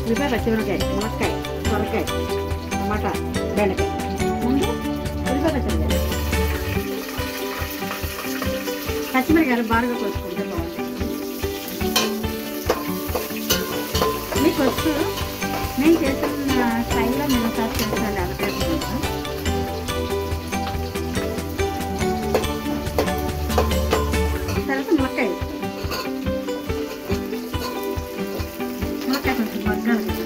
ఉల్లిపాయ, పచ్చిమిరపకాయ, మునక్కాయ, సొరకాయ, టమాటా, బెండకాయ. ముందు ఉల్లిపాయ, పచ్చిమిరపకాయ, పచ్చిమిరకాయలు బాగా కోసుకుంటే బాగుంటుంది. మీకు వచ్చు నేను చేస్తున్న స్టైల్లో నేను ఒకసారి చేస్తాను. అలా చేసుకుంటాను. తర్వాత మునక్కాయ కొంచెం మగ్గాలి కదా.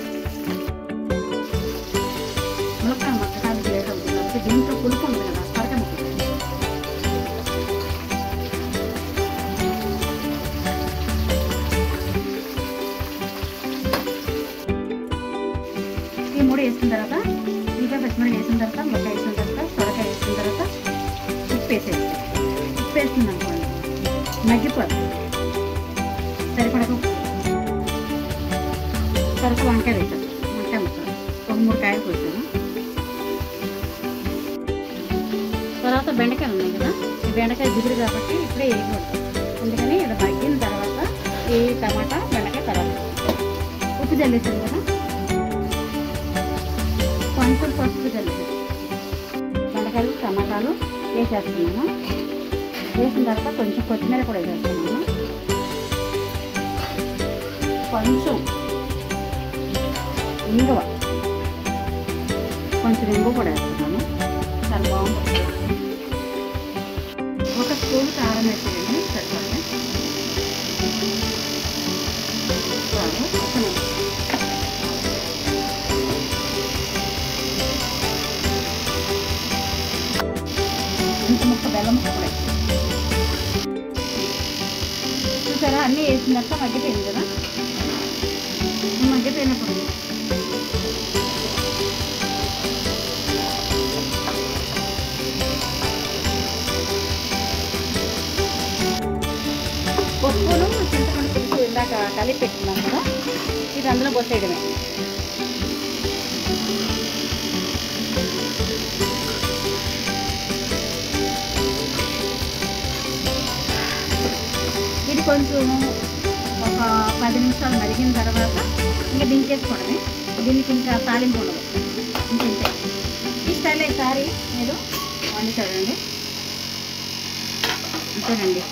మునక్కాయ మగ్గడానికి లేట్ అవుతుంది కాబట్టి దీంట్లో పులుపు ఉంది కదా, సొరకాయ ముక్కలు ఈ మూడు వేసిన తర్వాత ఇంకా పచ్చిమిరపకాయ వేసిన తర్వాత మునక్కాయ వేసిన తర్వాత సొరకాయ వేసిన తర్వాత ఉప్పు వేసేసి ఉప్పు వేస్తుంది అనుకోండి మగ్గిపోదు. సరిపడకు తర్వాత వంకాయ వేసాను. వంకాయ ముక్కలు ఒక 3 కాయలు కోసాను. తర్వాత బెండకాయలు ఉన్నాయి కదా, ఈ బెండకాయ దిగురు కాబట్టి ఇప్పుడే వేయకూడదు. అందుకని ఇలా మగ్గిన తర్వాత ఈ టమాటా బెండకాయ తర్వాత ఉప్పు జల్లేసాను కదా, కొంచెం పసుపు జల్లేసాను. బెండకాయలు టమాటాలు వేసేస్తున్నాను. వేసిన తర్వాత కొంచెం కొత్తిమీర కూడా వేసేస్తున్నాను. కొంచెం ఇంగువ, కొంచెం ఇంగువ కూడా వేస్తున్నాను. చాలా బాగుంటుంది. 1 స్పూన్ కారం వేసేయండి సరిపడే. ఇంత ముక్క బెల్లం ముక్క కూడా చూసారా, అన్నీ వేసిన తర్వాత మగ్గిపోయింది కదా. మగ్గిపోయినప్పుడు పప్పును చింతపండు పులుసు ఇందాక కలిపి పెట్టుకున్నాం కదా, ఇది అందులో పోసేయడమే. ఇది కొంచెం ఒక 10 నిమిషాలు మరిగిన తర్వాత ఇంకా దించేసుకోవడమే. దీనికి ఇంకా తాలింపు ఉండదు. ఇంకంతే. ఈ స్టైల్ ఈసారి మీరు వండి చూడండి. అంతేనండి.